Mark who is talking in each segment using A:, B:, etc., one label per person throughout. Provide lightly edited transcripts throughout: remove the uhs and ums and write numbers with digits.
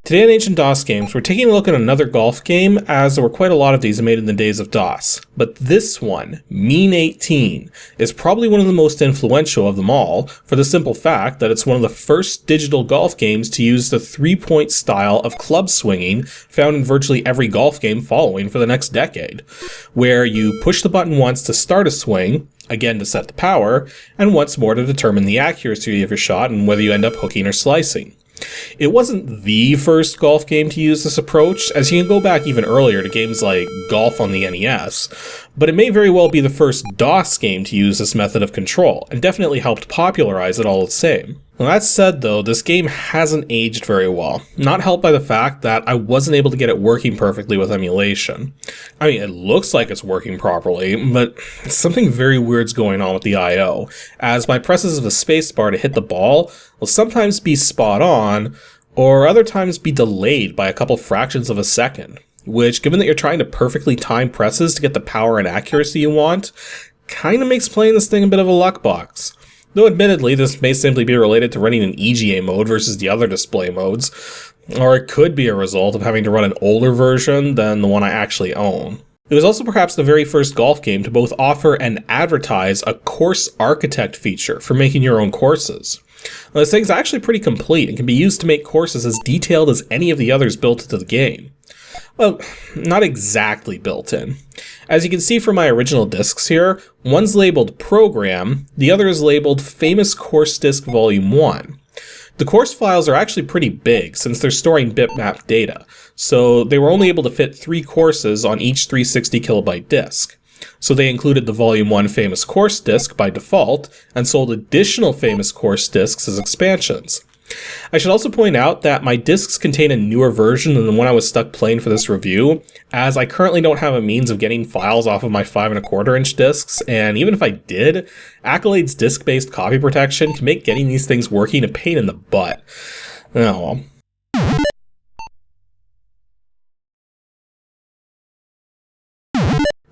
A: Today on Ancient DOS Games, we're taking a look at another golf game, as there were quite a lot of these made in the days of DOS. But this one, Mean 18, is probably one of the most influential of them all, for the simple fact that it's one of the first digital golf games to use the three-point style of club swinging found in virtually every golf game following for the next decade, where you push the button once to start a swing, again to set the power, and once more to determine the accuracy of your shot and whether you end up hooking or slicing. It wasn't the first golf game to use this approach, as you can go back even earlier to games like Golf on the NES, but it may very well be the first DOS game to use this method of control, and definitely helped popularize it all the same. Now that said though, this game hasn't aged very well, not helped by the fact that I wasn't able to get it working perfectly with emulation. I mean, it looks like it's working properly, but something very weird's going on with the I/O, as my presses of the spacebar to hit the ball will sometimes be spot on, or other times be delayed by a couple fractions of a second, which, given that you're trying to perfectly time presses to get the power and accuracy you want, kinda makes playing this thing a bit of a luck box. Though admittedly, this may simply be related to running an EGA mode versus the other display modes, or it could be a result of having to run an older version than the one I actually own. It was also perhaps the very first golf game to both offer and advertise a course architect feature for making your own courses. Now, this thing's actually pretty complete and can be used to make courses as detailed as any of the others built into the game. Well, not exactly built in. As you can see from my original discs here, one's labeled Program, the other is labeled Famous Course Disk Volume 1. The course files are actually pretty big since they're storing bitmap data, so they were only able to fit 3 courses on each 360 kilobyte disk. So they included the Volume 1 Famous Course disk by default, and sold additional Famous Course disks as expansions. I should also point out that my discs contain a newer version than the one I was stuck playing for this review, as I currently don't have a means of getting files off of my 5¼ inch discs, and even if I did, Accolade's disc-based copy protection can make getting these things working a pain in the butt. Oh well.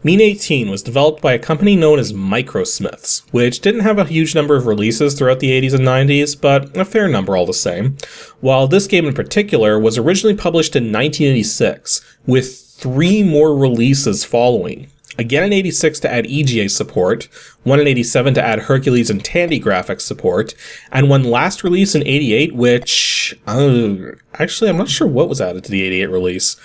A: Mean 18 was developed by a company known as Microsmiths, which didn't have a huge number of releases throughout the 80s and 90s, but a fair number all the same, while this game in particular was originally published in 1986, with 3 more releases following. Again in 86 to add EGA support, one in 87 to add Hercules and Tandy graphics support, and one last release in 88 which, actually I'm not sure what was added to the 88 release.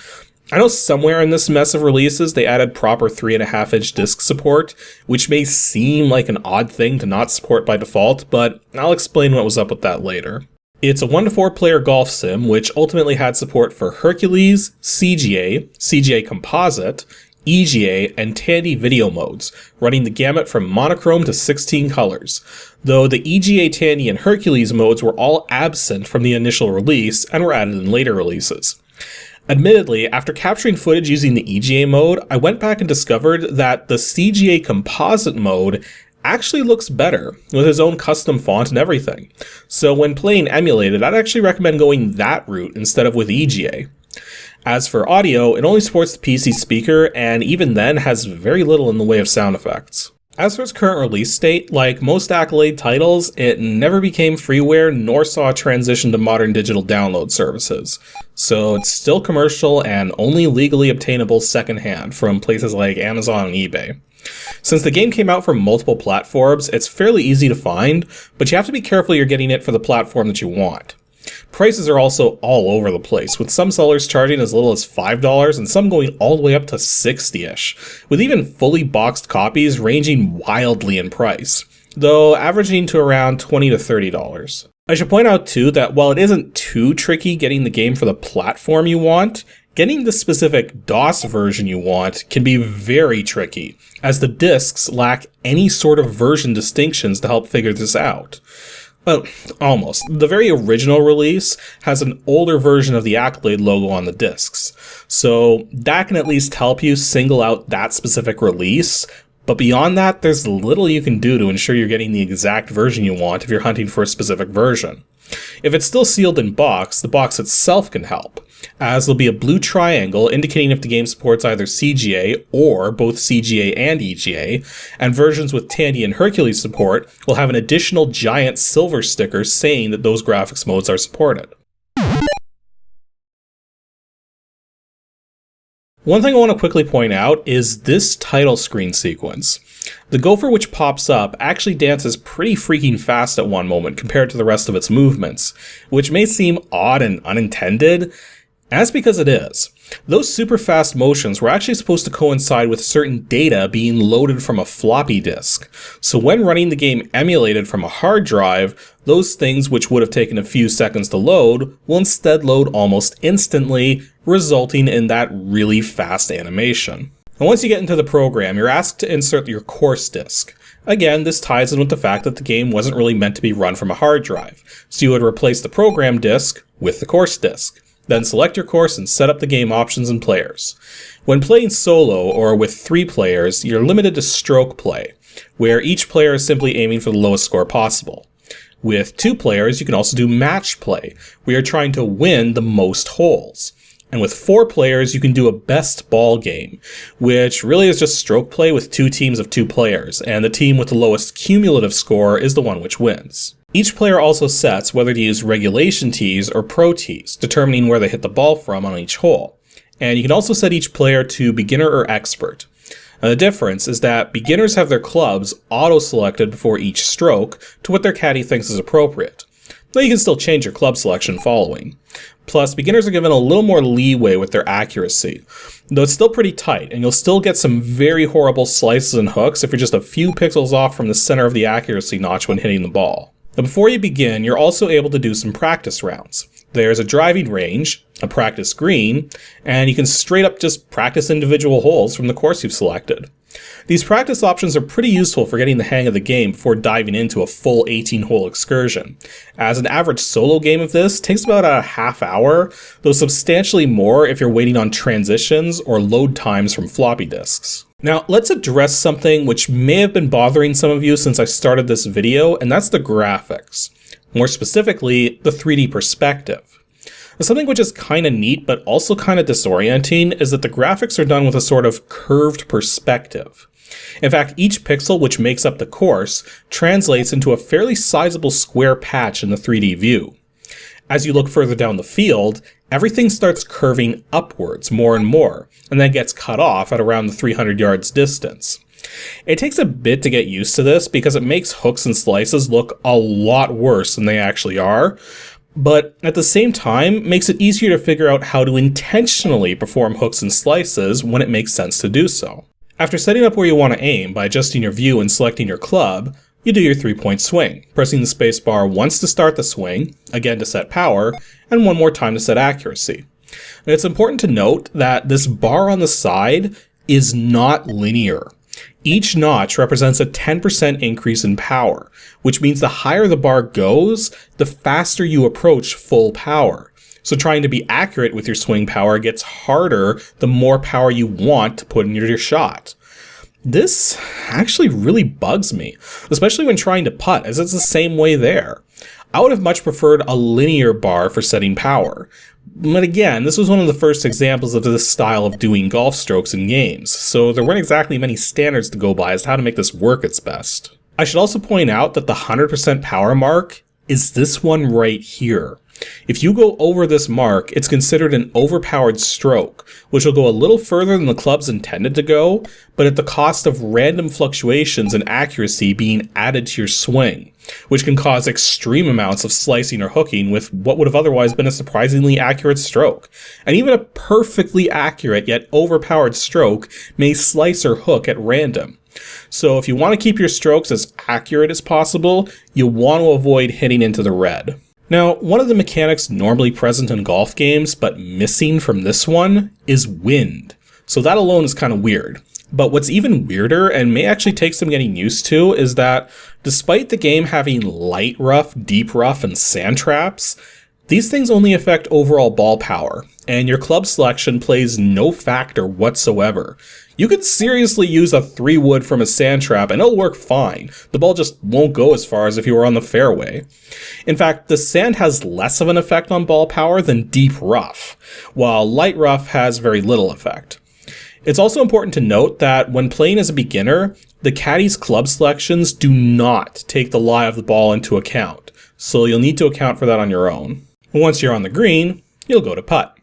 A: I know somewhere in this mess of releases they added proper 3.5 inch disc support, which may seem like an odd thing to not support by default, but I'll explain what was up with that later. It's a 1 to 4 player golf sim, which ultimately had support for Hercules, CGA, CGA Composite, EGA, and Tandy video modes, running the gamut from monochrome to 16 colors, though the EGA, Tandy, and Hercules modes were all absent from the initial release and were added in later releases. Admittedly, after capturing footage using the EGA mode, I went back and discovered that the CGA Composite mode actually looks better, with his own custom font and everything. So when playing emulated, I'd actually recommend going that route instead of with EGA. As for audio, it only supports the PC speaker, and even then has very little in the way of sound effects. As for its current release state, like most Accolade titles, it never became freeware nor saw a transition to modern digital download services. So it's still commercial and only legally obtainable secondhand from places like Amazon and eBay. Since the game came out for multiple platforms, it's fairly easy to find, but you have to be careful you're getting it for the platform that you want. Prices are also all over the place, with some sellers charging as little as $5 and some going all the way up to $60-ish, with even fully boxed copies ranging wildly in price, though averaging to around $20 to $30. I should point out too that while it isn't too tricky getting the game for the platform you want, getting the specific DOS version you want can be very tricky, as the discs lack any sort of version distinctions to help figure this out. Well, almost. The very original release has an older version of the Accolade logo on the discs, so that can at least help you single out that specific release, but beyond that, there's little you can do to ensure you're getting the exact version you want if you're hunting for a specific version. If it's still sealed in box, the box itself can help, as there'll be a blue triangle indicating if the game supports either CGA or both CGA and EGA, and versions with Tandy and Hercules support will have an additional giant silver sticker saying that those graphics modes are supported. One thing I want to quickly point out is this title screen sequence. The gopher which pops up actually dances pretty freaking fast at one moment compared to the rest of its movements, which may seem odd and unintended, and that's because it is. Those super fast motions were actually supposed to coincide with certain data being loaded from a floppy disk. So when running the game emulated from a hard drive, those things which would have taken a few seconds to load will instead load almost instantly, resulting in that really fast animation. And once you get into the program, you're asked to insert your course disk. Again, this ties in with the fact that the game wasn't really meant to be run from a hard drive, so you would replace the program disk with the course disk. Then select your course and set up the game options and players. When playing solo or with 3 players, you're limited to stroke play, where each player is simply aiming for the lowest score possible. With 2 players, you can also do match play, where you're trying to win the most holes. And with 4 players, you can do a best ball game, which really is just stroke play with 2 teams of 2 players, and the team with the lowest cumulative score is the one which wins. Each player also sets whether to use regulation tees or pro tees, determining where they hit the ball from on each hole. And you can also set each player to beginner or expert. Now, the difference is that beginners have their clubs auto-selected before each stroke to what their caddy thinks is appropriate, though you can still change your club selection following. Plus, beginners are given a little more leeway with their accuracy, though it's still pretty tight, and you'll still get some very horrible slices and hooks if you're just a few pixels off from the center of the accuracy notch when hitting the ball. Now, before you begin, you're also able to do some practice rounds. There's a driving range, a practice green, and you can straight up just practice individual holes from the course you've selected. These practice options are pretty useful for getting the hang of the game before diving into a full 18-hole excursion, as an average solo game of this takes about a half hour, though substantially more if you're waiting on transitions or load times from floppy disks. Now, let's address something which may have been bothering some of you since I started this video, and that's the graphics. More specifically, the 3D perspective. Something which is kinda neat but also kinda disorienting is that the graphics are done with a sort of curved perspective. In fact, each pixel which makes up the course translates into a fairly sizable square patch in the 3D view. As you look further down the field, everything starts curving upwards more and more, and then gets cut off at around the 300 yards distance. It takes a bit to get used to this because it makes hooks and slices look a lot worse than they actually are, but at the same time makes it easier to figure out how to intentionally perform hooks and slices when it makes sense to do so. After setting up where you want to aim by adjusting your view and selecting your club, you do your 3-point swing, pressing the spacebar once to start the swing, again to set power, and one more time to set accuracy. And it's important to note that this bar on the side is not linear. Each notch represents a 10% increase in power, which means the higher the bar goes, the faster you approach full power. So trying to be accurate with your swing power gets harder the more power you want to put into your shot. This actually really bugs me, especially when trying to putt, as it's the same way there. I would have much preferred a linear bar for setting power. But again, this was one of the first examples of this style of doing golf strokes in games, so there weren't exactly many standards to go by as to how to make this work its best. I should also point out that the 100% power mark is this one right here. If you go over this mark, it's considered an overpowered stroke, which will go a little further than the club's intended to go, but at the cost of random fluctuations in accuracy being added to your swing, which can cause extreme amounts of slicing or hooking with what would have otherwise been a surprisingly accurate stroke. And even a perfectly accurate yet overpowered stroke may slice or hook at random. So if you want to keep your strokes as accurate as possible, you want to avoid hitting into the red. Now, one of the mechanics normally present in golf games, but missing from this one, is wind. So that alone is kind of weird. But what's even weirder, and may actually take some getting used to, is that despite the game having light rough, deep rough, and sand traps, these things only affect overall ball power, and your club selection plays no factor whatsoever. You could seriously use a 3-wood from a sand trap and it'll work fine. The ball just won't go as far as if you were on the fairway. In fact, the sand has less of an effect on ball power than deep rough, while light rough has very little effect. It's also important to note that when playing as a beginner, the caddy's club selections do not take the lie of the ball into account, so you'll need to account for that on your own. Once you're on the green, you'll go to putt.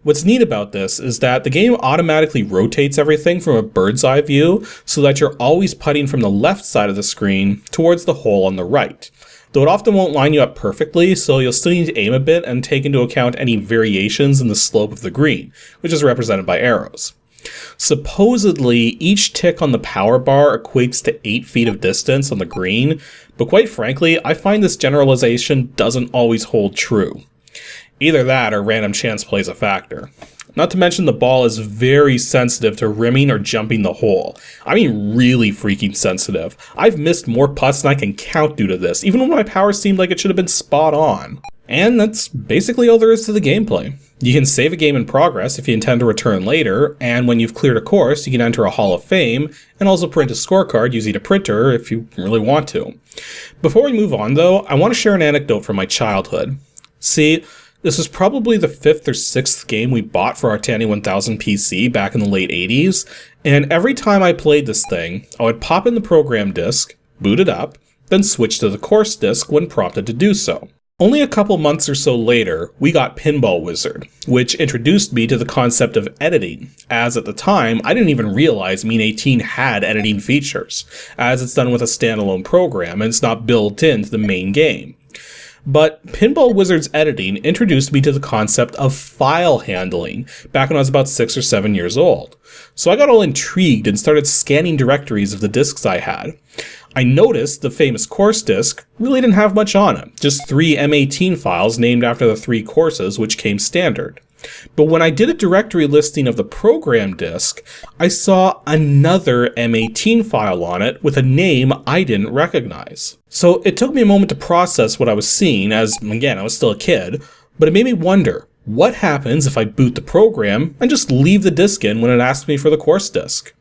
A: What's neat about this is that the game automatically rotates everything from a bird's eye view so that you're always putting from the left side of the screen towards the hole on the right. Though it often won't line you up perfectly, so you'll still need to aim a bit and take into account any variations in the slope of the green, which is represented by arrows. Supposedly, each tick on the power bar equates to 8 feet of distance on the green, but quite frankly, I find this generalization doesn't always hold true. Either that or random chance plays a factor. Not to mention the ball is very sensitive to rimming or jumping the hole. I mean really freaking sensitive. I've missed more putts than I can count due to this, even when my power seemed like it should have been spot on. And that's basically all there is to the gameplay. You can save a game in progress if you intend to return later, and when you've cleared a course, you can enter a Hall of Fame, and also print a scorecard using a printer if you really want to. Before we move on though, I want to share an anecdote from my childhood. See, this was probably the 5th or 6th game we bought for our Tandy 1000 PC back in the late 80s, and every time I played this thing, I would pop in the program disc, boot it up, then switch to the course disc when prompted to do so. Only a couple months or so later, we got Pinball Wizard, which introduced me to the concept of editing, as at the time, I didn't even realize Mean 18 had editing features, as it's done with a standalone program and it's not built into the main game. But Pinball Wizard's editing introduced me to the concept of file handling back when I was about 6 or 7 years old. So I got all intrigued and started scanning directories of the discs I had. I noticed the famous course disc really didn't have much on it, just 3 M18 files named after the 3 courses which came standard. But when I did a directory listing of the program disk, I saw another M18 file on it with a name I didn't recognize. So it took me a moment to process what I was seeing, as again I was still a kid, but it made me wonder, what happens if I boot the program and just leave the disk in when it asked me for the course disk?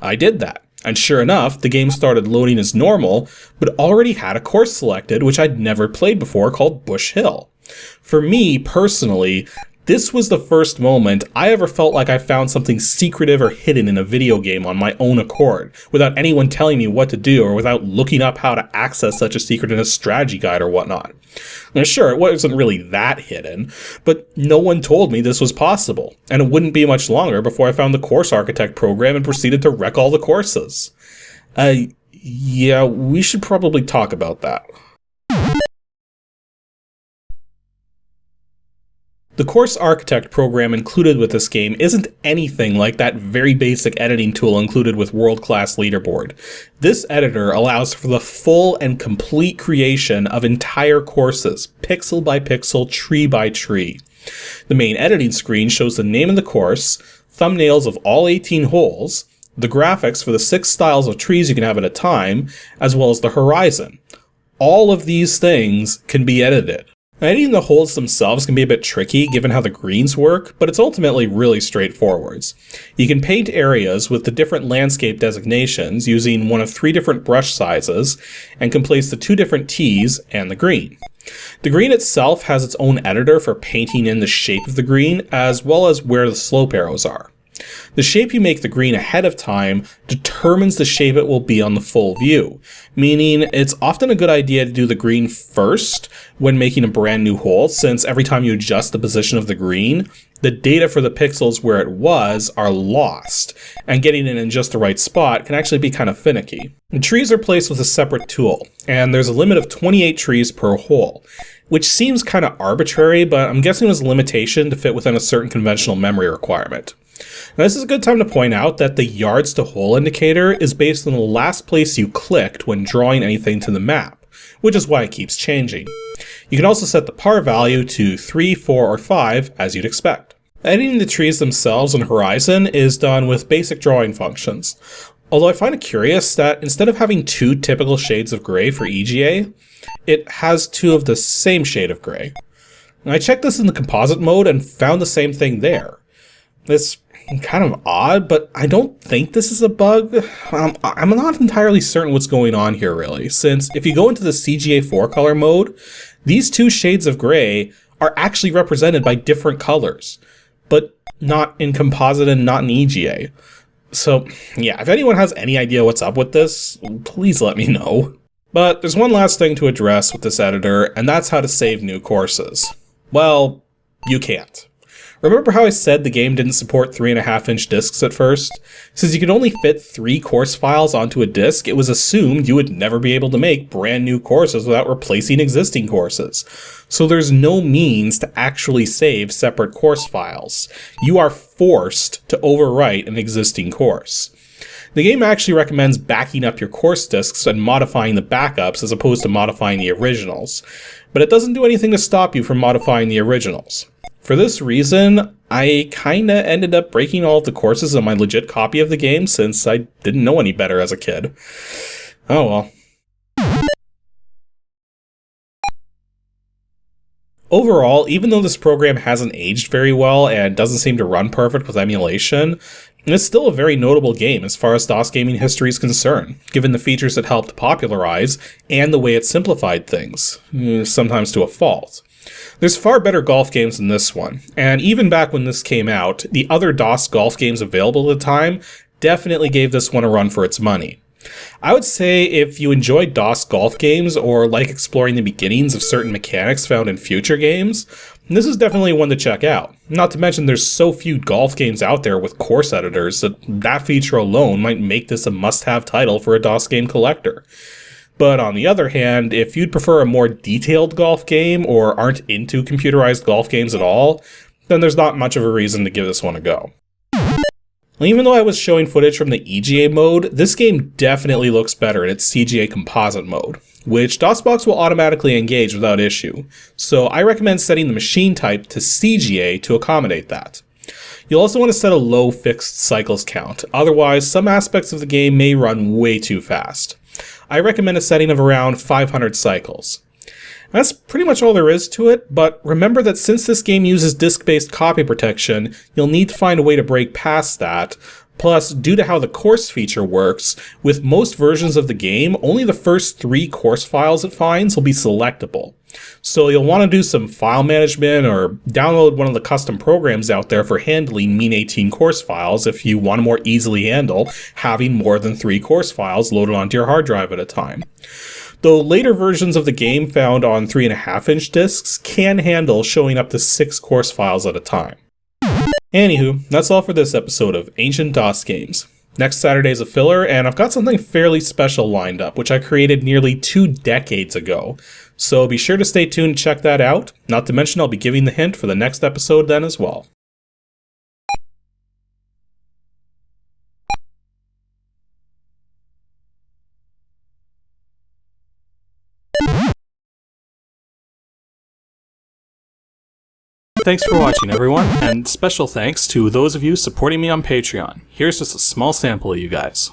A: I did that, and sure enough, the game started loading as normal, but already had a course selected which I'd never played before called Bush Hill. For me, personally, this was the first moment I ever felt like I found something secretive or hidden in a video game on my own accord, without anyone telling me what to do or without looking up how to access such a secret in a strategy guide or whatnot. Now sure, it wasn't really that hidden, but no one told me this was possible, and it wouldn't be much longer before I found the Course Architect program and proceeded to wreck all the courses. Yeah, we should probably talk about that. The Course Architect program included with this game isn't anything like that very basic editing tool included with World Class Leaderboard. This editor allows for the full and complete creation of entire courses, pixel by pixel, tree by tree. The main editing screen shows the name of the course, thumbnails of all 18 holes, the graphics for the 6 styles of trees you can have at a time, as well as the horizon. All of these things can be edited. Editing the holes themselves can be a bit tricky given how the greens work, but it's ultimately really straightforward. You can paint areas with the different landscape designations using one of 3 different brush sizes, and can place the 2 different tees and the green. The green itself has its own editor for painting in the shape of the green, as well as where the slope arrows are. The shape you make the green ahead of time determines the shape it will be on the full view, meaning it's often a good idea to do the green first when making a brand new hole, since every time you adjust the position of the green, the data for the pixels where it was are lost, and getting it in just the right spot can actually be kind of finicky. The trees are placed with a separate tool, and there's a limit of 28 trees per hole, which seems kind of arbitrary, but I'm guessing it was a limitation to fit within a certain conventional memory requirement. Now, this is a good time to point out that the yards to hole indicator is based on the last place you clicked when drawing anything to the map, which is why it keeps changing. You can also set the par value to 3, 4, or 5 as you'd expect. Editing the trees themselves and horizon is done with basic drawing functions, although I find it curious that instead of having 2 typical shades of gray for EGA, it has 2 of the same shade of gray. And I checked this in the composite mode and found the same thing there. It's kind of odd, but I don't think this is a bug. I'm not entirely certain what's going on here really, since if you go into the CGA 4 color mode, these 2 shades of gray are actually represented by different colors, but not in composite and not in EGA. So yeah, if anyone has any idea what's up with this, please let me know. But there's one last thing to address with this editor, and that's how to save new courses. Well, you can't. Remember how I said the game didn't support 3.5-inch discs at first? Since you could only fit 3 course files onto a disc, it was assumed you would never be able to make brand new courses without replacing existing courses. So there's no means to actually save separate course files. You are forced to overwrite an existing course. The game actually recommends backing up your course disks and modifying the backups as opposed to modifying the originals, but it doesn't do anything to stop you from modifying the originals. For this reason, I kinda ended up breaking all of the courses on my legit copy of the game since I didn't know any better as a kid. Oh well. Overall, even though this program hasn't aged very well and doesn't seem to run perfect with emulation, it's still a very notable game as far as DOS gaming history is concerned, given the features it helped popularize and the way it simplified things, sometimes to a fault. There's far better golf games than this one, and even back when this came out, the other DOS golf games available at the time definitely gave this one a run for its money. I would say if you enjoy DOS golf games or like exploring the beginnings of certain mechanics found in future games, this is definitely one to check out. Not to mention there's so few golf games out there with course editors that feature alone might make this a must-have title for a DOS game collector. But on the other hand, if you'd prefer a more detailed golf game or aren't into computerized golf games at all, then there's not much of a reason to give this one a go. Even though I was showing footage from the EGA mode, this game definitely looks better in its CGA composite mode, which DOSBox will automatically engage without issue, so I recommend setting the machine type to CGA to accommodate that. You'll also want to set a low fixed cycles count, otherwise some aspects of the game may run way too fast. I recommend a setting of around 500 cycles. That's pretty much all there is to it, but remember that since this game uses disk-based copy protection, you'll need to find a way to break past that. Plus, due to how the course feature works, with most versions of the game, only the first 3 course files it finds will be selectable. So you'll want to do some file management or download one of the custom programs out there for handling Mean18 course files if you want to more easily handle having more than 3 course files loaded onto your hard drive at a time. Though later versions of the game found on 3.5-inch discs can handle showing up to 6 course files at a time. Anywho, that's all for this episode of Ancient DOS Games. Next Saturday is a filler, and I've got something fairly special lined up, which I created nearly 2 decades ago. So be sure to stay tuned and check that out, not to mention I'll be giving the hint for the next episode then as well. Thanks for watching, everyone, and special thanks to those of you supporting me on Patreon. Here's just a small sample of you guys.